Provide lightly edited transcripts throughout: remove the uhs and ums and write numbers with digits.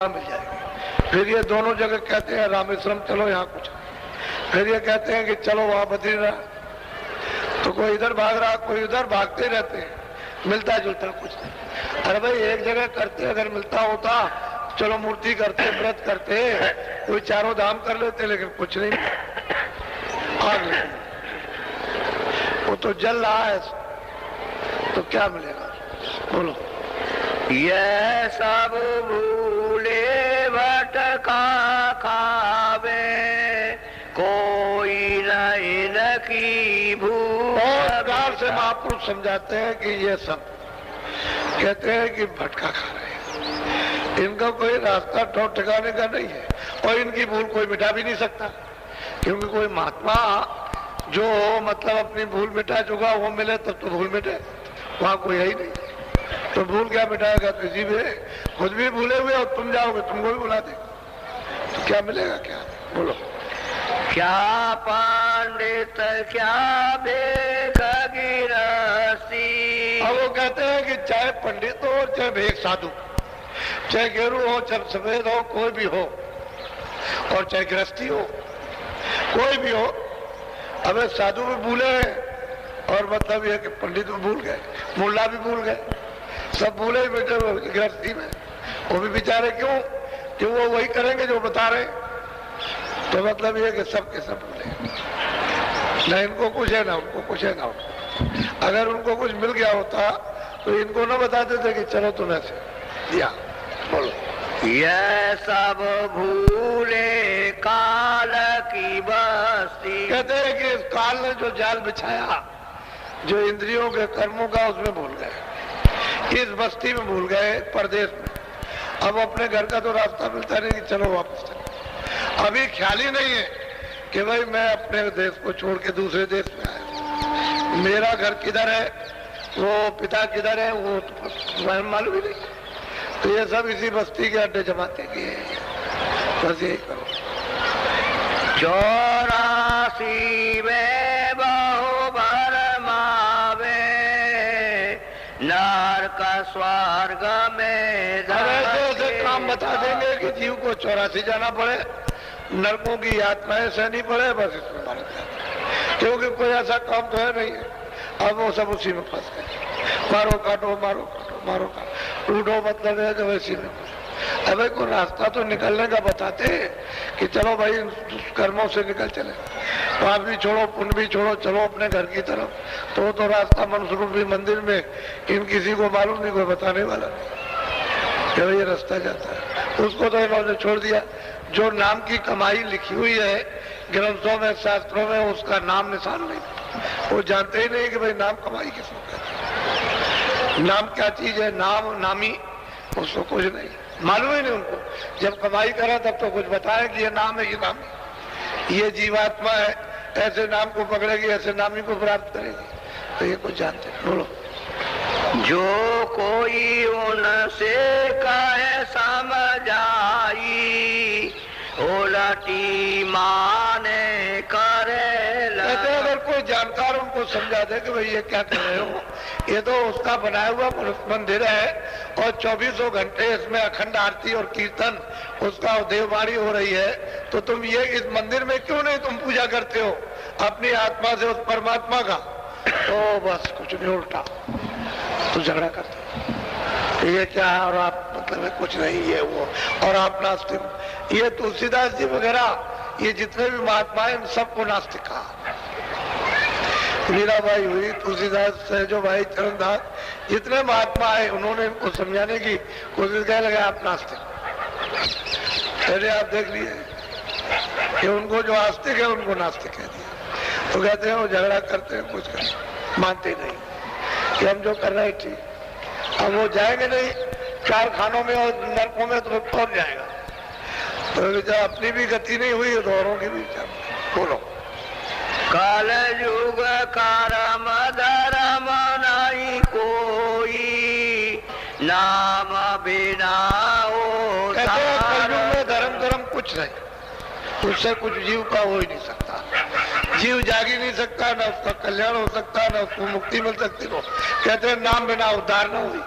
मिल जाएगी। फिर ये दोनों जगह कहते हैं रामेश्वरम चलो यहाँ कुछ, फिर ये कहते हैं कि चलो वहां बद्रीनाथ। तो कोई इधर भाग रहा, कोई उधर, भागते रहते हैं, मिलता जुलता कुछ नहीं। अरे भाई एक जगह करते अगर मिलता होता, चलो मूर्ति करते, व्रत करते, कोई चारों धाम कर लेते, लेकिन कुछ नहीं। आग लगी, वो तो जल रहा है, तो क्या मिलेगा? बोलो। यह सब भूले भटका खावे, कोई नहीं न की भूल। और प्यार से महापुरुष समझाते हैं कि ये सब कहते हैं कि भटका खा रहे हैं, इनका कोई रास्ता ठोक ठिकाने का नहीं है, और इनकी भूल कोई मिटा भी नहीं सकता, क्योंकि कोई महात्मा जो मतलब अपनी भूल मिटा चुका वो मिले तब तो भूल मिटे, वहां कोई है ही नहीं। तो भूल क्या मिटाएगा? किसी भी खुद भी भूले हुए और तुम जाओगे तुमको भी बुला दे, तो क्या मिलेगा? क्या बोलो। क्या पंडित क्या भेख गिरस्ती। अब वो कहते हैं कि चाहे पंडित हो चाहे भेख साधु, चाहे गेरू हो चाहे सफेद हो, कोई भी हो, और चाहे गृहस्थी हो, कोई भी हो। अब साधु भी भूले हैं, और मतलब ये कि पंडित भी भूल गए, मुल्ला भी भूल गए, सब भूले बेटे गृहस्थी में। वो भी बेचारे क्यों? कि वो वही करेंगे जो बता रहे। तो मतलब ये कि सब के सब भूले, न इनको कुछ है ना उनको कुछ है ना उनको। अगर उनको कुछ मिल गया होता तो इनको न बताते थे कि चलो तुम ऐसे दिया। बोलो। यह सब भूले काल की बस्ती। कहते हैं कि इस काल ने जो जाल बिछाया, जो इंद्रियों के कर्मों का, उसमें भूल गए, इस बस्ती में भूल गए, परदेश में। अब अपने घर का तो रास्ता मिलता नहीं कि चलो वापस चलो। अभी ख्याल ही नहीं है कि भाई मैं अपने देश को छोड़ के दूसरे देश में आया, मेरा घर किधर है, वो पिता किधर है, वो तो मालूम ही नहीं। तो ये सब इसी बस्ती के अड्डे जमाते किए, बस यही करो। 84 में बहु भरमावे, नरक स्वर्ग में। ऐसे काम बता देंगे कि जीव को 84 जाना पड़े, नरकों की यातनाएं सहनी पड़े, बस इसमें मारा जाए, क्योंकि कोई ऐसा काम तो है नहीं है। अब वो सब उसी में फंस गए, मारो काटो मारो काटो मारो काटो, टूटो मतलब है कि वैसी में। अब कोई रास्ता तो निकलने का बताते कि चलो भाई कर्मों से निकल चले, पाप भी छोड़ो पुण्य भी छोड़ो, चलो अपने घर की तरफ। तो रास्ता मनुष्य मंदिर में इन किसी को मालूम नहीं, कोई बताने वाला नहीं कि ये रास्ता जाता है। उसको तो इन्होंने छोड़ दिया। जो नाम की कमाई लिखी हुई है ग्रंथों में, शास्त्रों में, उसका नाम निशान नहीं, वो जानते ही नहीं कि भाई नाम कमाई किसको कहते हैं, नाम क्या चीज है, नाम नामी, उसको कुछ नहीं मालूम ही नहीं उनको। जब कमाई करा तब तो कुछ बताए कि ये नाम है, ये नाम है, ये जीवात्मा है, ऐसे नाम को पकड़ेगी, ऐसे नामी को प्राप्त करेगी, तो ये कुछ जानते हैं। बोलो। जो कोई उनसे कहे समझाई, उलटी माने करे। अगर कोई जानकार उनको समझा दे कि भाई ये क्या कर रहे हो, ये तो उसका बनाया हुआ मंदिर है, और 24 घंटे इसमें अखंड आरती और कीर्तन, उसका देववाणी हो रही है, तो तुम ये इस मंदिर में क्यों नहीं तुम पूजा करते हो अपनी आत्मा से, उस परमात्मा का? तो बस कुछ नहीं, उल्टा तो झगड़ा करते तो ये क्या है, और आप मतलब कुछ नहीं, ये वो, और आप नास्तिक। ये तुलसीदास जी वगैरह, ये जितने भी महात्मा हैं, सबको नास्तिक कहा। मीराबाई हुई, तुलसीदास जो भाई चरणदास, जितने महात्मा है, उन्होंने इनको समझाने की कोशिश कर लगे आप नास्तिक। पहले आप देख लिए कि उनको जो आस्तिक है उनको नास्तिक कह दिया। तो कहते हैं वो झगड़ा करते हैं, कुछ करते, मानते नहीं कि हम जो कर रहे हैं ठीक। अब वो जाएंगे नहीं चार खानों में और नरकों में, तो कौन जाएगा? तो जब अपनी भी गति नहीं हुई तो औरों की भी। बोलो। काल युग करम धर्म नहीं कोई, नाम बिना हो। कलयुग में धर्म कुछ नहीं, उससे कुछ जीव का हो ही नहीं सकता। जीव जाग ही नहीं सकता, ना उसका कल्याण हो सकता, ना उसको मुक्ति मिल सकती हो। कहते हैं नाम बिना उद्धार न हुई,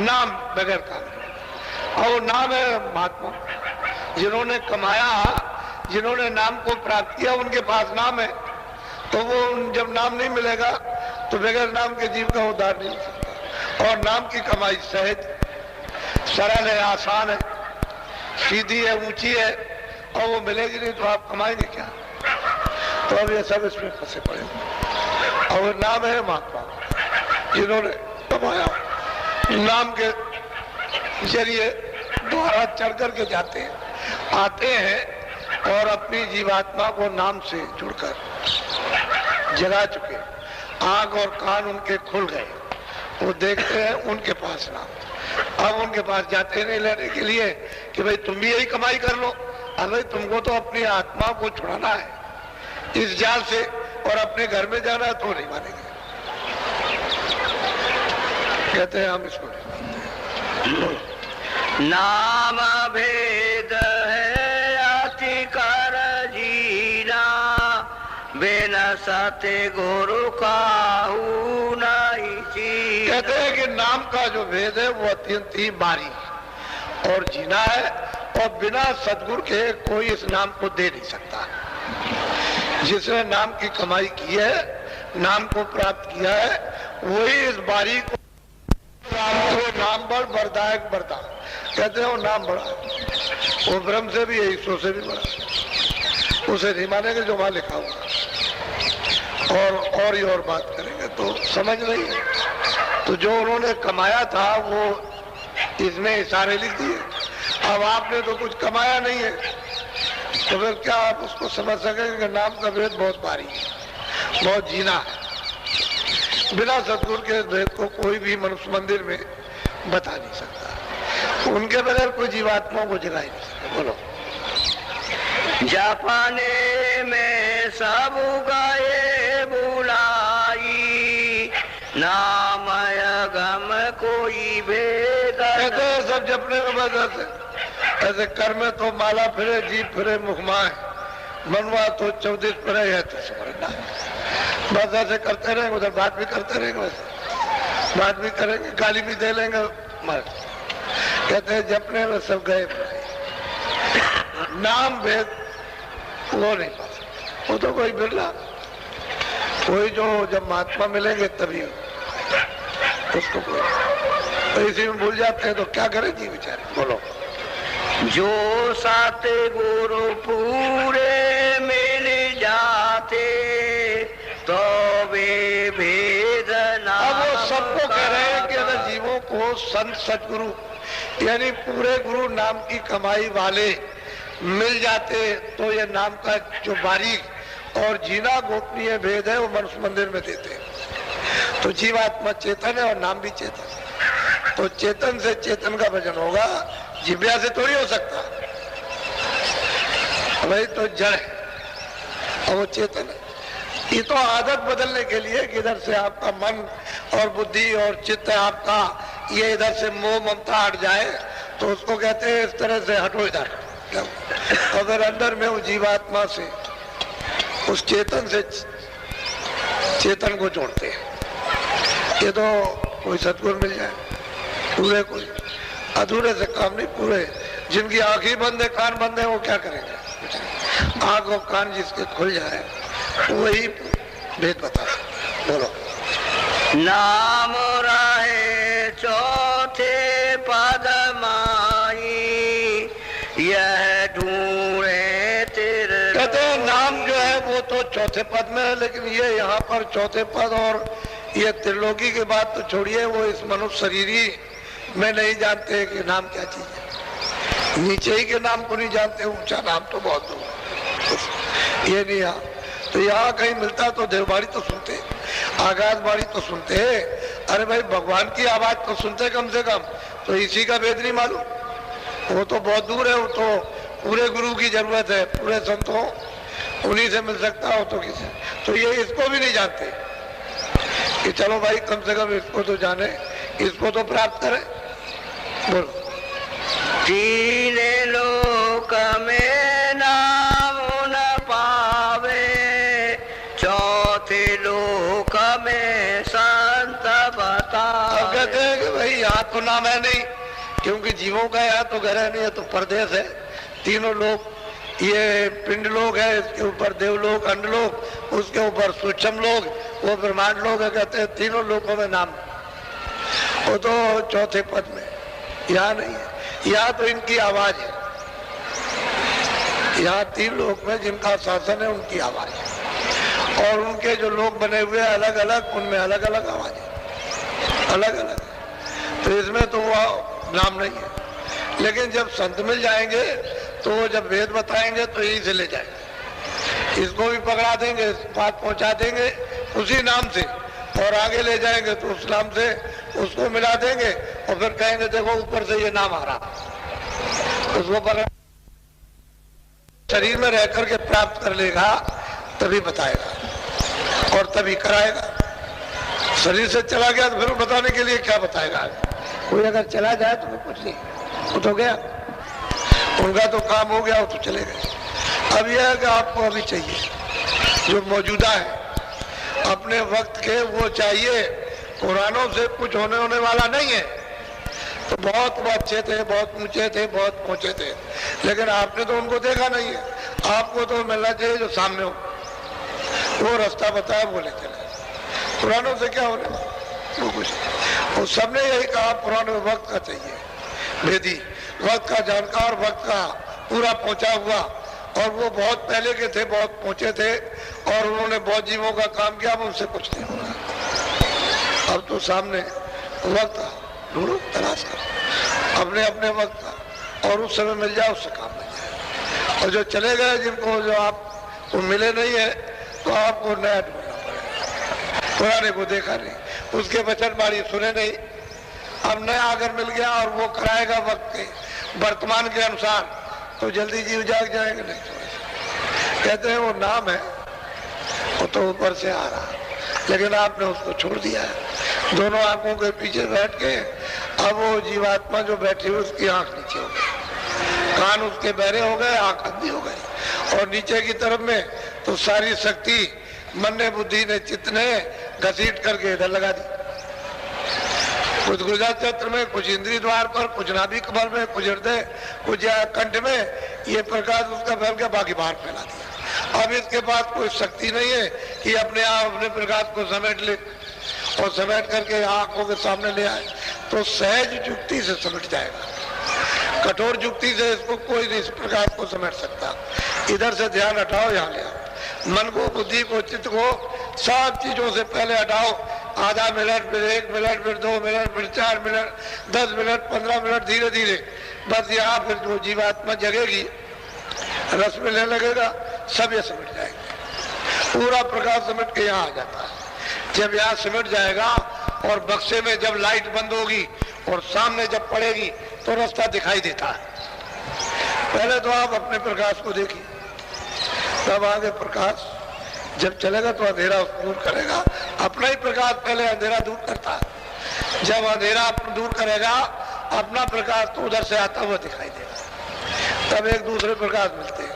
नाम बगैर काम। और वो नाम है महात्मा। जिन्होंने कमाया, जिन्होंने नाम को प्राप्त किया, उनके पास नाम है। तो वो जब नाम नहीं मिलेगा तो बगैर नाम के जीव का उद्धार नहीं हो सकता। और नाम की कमाई सहज, सरल है, आसान है, सीधी है, ऊंची है, और वो मिलेगी नहीं तो आप कमाएंगे क्या? तो अब ये सब इसमें फंसे पड़े। और नाम है महात्मा, जिन्होंने कमाया, नाम के जरिए द्वारा चढ़ करके जाते हैं, आते हैं और अपनी जीवात्मा को नाम से जुड़कर जगा चुके। आंख और कान उनके खुल गए, वो देखते हैं उनके पास नाम। अब उनके पास जाते नहीं लेने के लिए कि भाई तुम भी यही कमाई कर लो। अरे तुमको तो अपनी आत्मा को छुड़ाना है इस जाल से, और अपने घर में जाना है तो नहीं मानेंगे। कहते हैं हम इसको नहीं मानते। नाम भेद है अति कर जीना, बिना सत्य गुरु काहू नहीं जी। कहते हैं कि नाम का जो भेद है वो अत्यंत ही बारीक और जीना है, और बिना सदगुरु के कोई इस नाम को दे नहीं सकता। जिसने नाम की कमाई की है, नाम को प्राप्त किया है, वही इस बारीक नाम बड़ बरदायक बरदान। कहते हैं वो नाम बड़ा है, वो ब्रह्म से भी है, ईश्वर से भी बड़ा है। उसे नहीं मानेंगे जो वहां लिखा हुआ, और ही और बात करेंगे तो समझ नहीं है। तो जो उन्होंने कमाया था वो इसमें इशारे लिख दिए। अब आपने तो कुछ कमाया नहीं है, तो फिर क्या आप उसको समझ सकेंगे कि नाम का भेद बहुत भारी है, बहुत जीना है। बिना सदगुरु के भेद को कोई भी मनुष्य मंदिर में बता नहीं सकता। उनके बगैर कोई जीवात्मा को जगा ही नहीं सकता। बोलो। जापाने में सब गए बुलाई, नाम गम कोई भेद। कहते हैं सब जपने के बाद ऐसे कर में तो माला फिरे, जीप फिरे, मुखमाए, मनवा तो 24 फिरे है तो समझना है। बस ऐसे करते रहेंगे, उधर बात भी करते रहेंगे, वैसे बात भी करेंगे, गाली भी दे लेंगे, मर। कहते हैं जपने में सब गए, नाम भेद वो नहीं पा सकते। वो तो कोई बिरला, कोई जो जब महात्मा मिलेंगे तभी उसको तो इसी में भूल जाते हैं। तो क्या करें जी बेचारे? बोलो। जो सात गुरु पूरे मिल जाते तो वे भेद नाम। अब वो सबको कह रहे हैं कि अगर जीवों को संत सतगुरु यानी पूरे गुरु नाम की कमाई वाले मिल जाते तो ये नाम का जो बारीक और जीना गोपनीय भेद है वो मनुष्य मंदिर में देते हैं। तो जीवात्मा चेतन है और नाम भी चेतन है। तो चेतन से चेतन का भजन होगा, जिव्या से थोड़ी हो सकता। वही तो जड़ है और वो चेतन है। ये तो आदत बदलने के लिए कि इधर से आपका मन और बुद्धि और चित्त आपका ये इधर से मोह ममता हट जाए, तो उसको कहते हैं इस तरह से हटो इधर। अगर अंदर में वो जीवात्मा से उस चेतन से चेतन को जोड़ते हैं। ये तो कोई सतगुरु मिल जाए, पूरे कोई अधूरे से काम नहीं। पूरे जिनकी आंखें बंद है, कान बंद है, वो क्या करेंगे? आंख और कान जिसके खुल जाए वही भेद बता सकते। बोलो। नाम रहे चौथे पद माई, यह ढूंढे तेरे। कहते हैं नाम जो है वो तो चौथे पद में है, लेकिन ये यहाँ पर चौथे पद और ये त्रिलोकी की बात तो छोड़िए, वो इस मनुष्य शरीरी में नहीं जानते कि नाम क्या चीज है। नीचे ही के नाम को नहीं जानते, ऊंचा नाम तो बहुत दूर। ये नहीं यहाँ तो यहाँ कहीं मिलता तो देवबाड़ी तो सुनते, आकाशवाणी तो सुनते। अरे भाई भगवान की आवाज तो सुनते कम से कम। तो इसी का भेद नहीं मालूम, वो तो बहुत दूर है। वो तो पूरे गुरु की जरूरत है, पूरे संतों उन्हीं से मिल सकता हो तो किसी। तो ये इसको भी नहीं जानते कि चलो भाई कम से कम इसको तो जाने, इसको तो प्राप्त करें। बोलो। तीन लोक में नाम न पावे, चौथे लोक में संत बता। अब कहते हैं कि भाई यहाँ तो नाम है नहीं, क्योंकि जीवों का यहाँ तो ग्रह नहीं है, तो परदेश है। तीनों लोग, ये पिंड लोग है, इसके ऊपर देवलोक, अंडलोक, उसके ऊपर सूक्ष्म लोग, वो ब्रह्मांड लोग है। कहते हैं तीनों लोगों में नाम, वो तो चौथे पद में, यहाँ नहीं है। यहाँ तो इनकी आवाज है। यहाँ 3 लोग में जिनका शासन है उनकी आवाज है, और उनके जो लोग बने हुए अलग अलग, उनमें अलग अलग आवाज है, अलग अलग। तो इसमें तो वो नाम नहीं है। लेकिन जब संत मिल जाएंगे तो वो जब वेद बताएंगे तो यहीं से ले जाएंगे, इसको भी पकड़ा देंगे, बात पहुंचा देंगे उसी नाम से, और आगे ले जाएंगे तो उस नाम से उसको मिला देंगे, और फिर कहेंगे देखो ऊपर से ये नाम आ रहा, उसको पकड़ा। शरीर में रह करके प्राप्त कर लेगा तभी बताएगा और तभी कराएगा। शरीर से चला गया तो फिर बताने के लिए क्या बताएगा? कोई अगर चला जाए तो कुछ नहीं, वो तो गया, उनका तो काम हो गया, वो तो चले गए। अब यह है कि आपको अभी चाहिए जो मौजूदा है, अपने वक्त के वो चाहिए। पुरानों से कुछ होने वाला नहीं है। तो बहुत अच्छे थे, बहुत ऊंचे थे, बहुत पहुंचे थे, लेकिन आपने तो उनको देखा नहीं है। आपको तो मिलना चाहिए जो सामने हो, वो रास्ता बताया, बोले चले। पुरानों से क्या होने वाला, वो कुछ। और सबने यही कहा पुराने वक्त का चाहिए, वेदी वक्त का जानकार, वक्त का पूरा पहुंचा हुआ, और वो बहुत पहले के थे, बहुत पहुंचे थे, और उन्होंने बहुत जीवों का काम किया, अब उनसे कुछ नहीं होगा। अब तो सामने वक्त ढूंढो, तलाश करो अपने अपने वक्त का, और उस समय मिल जाए, उससे काम मिल जाए। और जो चले गए, जिनको जो आपको मिले नहीं है, तो आपको नया ढूंढना पड़ेगा। पुराने को देखा नहीं, उसके वचन बाणी सुने नहीं, अब नया अगर मिल गया और वो कराएगा वक्त के वर्तमान के अनुसार, तो जल्दी जीव जाग जाएंगे। नहीं तो कहते हैं वो नाम है, वो तो ऊपर से आ रहा, लेकिन आपने उसको छोड़ दिया है। दोनों आंखों के पीछे बैठ के, अब वो जीवात्मा जो बैठी हुई उसकी आंख नीचे हो गई, कान उसके बहरे हो गए, आंख अंधी हो गई, और नीचे की तरफ में तो सारी शक्ति मन ने, बुद्धि ने, चित्त ने घसीट करके इधर लगा दी। कुछ गुर्जा चक्र में, कुछ इंद्रिय द्वार पर, कुछ नाभि कमल में, कुछ हृदय, कुछ कंठ में, ये प्रकाश उसका फैल गया, बाकी बाहर फैला दिया। अब इसके पास कोई शक्ति नहीं है कि अपने आप अपने प्रकाश को समेट ले, और समेट करके आंखों के सामने ले आए, तो सहज युक्ति से समेट जाएगा। कठोर युक्ति से इसको कोई नहीं, इस प्रकाश को समेट सकता। इधर से ध्यान हटाओ, यहाँ ले आओ, मन को, बुद्धि को, चित्त को, सब चीजों से पहले हटाओ। आधा मिनट, फिर 1 मिनट, फिर 2 मिनट, फिर 4 मिनट, 10 मिनट, 15 मिनट, धीरे धीरे बस यहाँ फिर जो जीवात्मा जगेगी, रस मिलने लगेगा, सब ये सिमट जाएंगे। पूरा प्रकाश सिमट के यहाँ आ जाता है। जब यहाँ सिमट जाएगा और बक्से में जब लाइट बंद होगी और सामने जब पड़ेगी तो रास्ता दिखाई देता है। पहले तो आप अपने प्रकाश को देखिए, तब आगे प्रकाश जब चलेगा तो अंधेरा दूर करेगा। अपना ही प्रकाश पहले अंधेरा दूर करता है। जब अंधेरा दूर करेगा अपना प्रकाश, तो उधर से आता हुआ दिखाई देगा, तब एक दूसरे प्रकाश मिलते हैं।